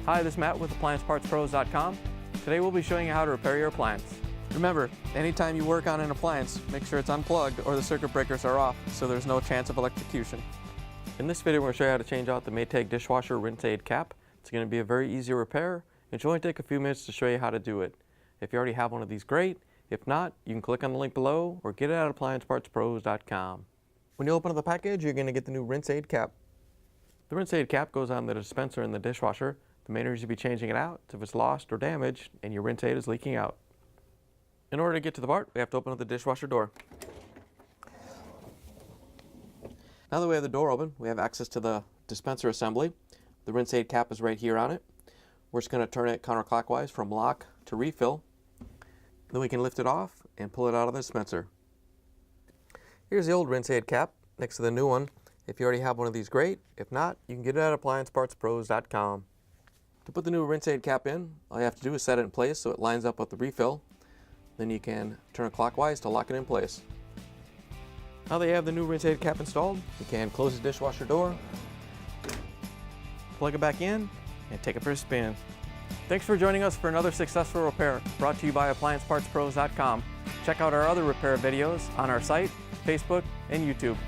Hi, this is Matt with AppliancePartsPros.com. Today we'll be showing you how to repair your appliance. Remember, anytime you work on an appliance, make sure it's unplugged or the circuit breakers are off so there's no chance of electrocution. In this video, we're going to show you how to change out the Maytag Dishwasher Rinse Aid Cap. It's going to be a very easy repair. It should only take a few minutes to show you how to do it. If you already have one of these, great. If not, you can click on the link below or get it at AppliancePartsPros.com. When you open up the package, you're going to get the new Rinse Aid Cap. The Rinse Aid Cap goes on the dispenser in the dishwasher. The main reason you'll be changing it out is if it's lost or damaged and your rinse aid is leaking out. In order to get to the part, we have to open up the dishwasher door. Now that we have the door open, we have access to the dispenser assembly. The Rinse Aid Cap is right here on it. We're just going to turn it counterclockwise from lock to refill. Then we can lift it off and pull it out of the dispenser. Here's the old Rinse Aid Cap next to the new one. If you already have one of these, great. If not, you can get it at AppliancePartsPros.com. To put the new Rinse Aid Cap in, all you have to do is set it in place so it lines up with the refill. Then you can turn it clockwise to lock it in place. Now that you have the new Rinse Aid Cap installed, you can close the dishwasher door, plug it back in, and take it for a spin. Thanks for joining us for another successful repair brought to you by AppliancePartsPros.com. Check out our other repair videos on our site, Facebook, and YouTube.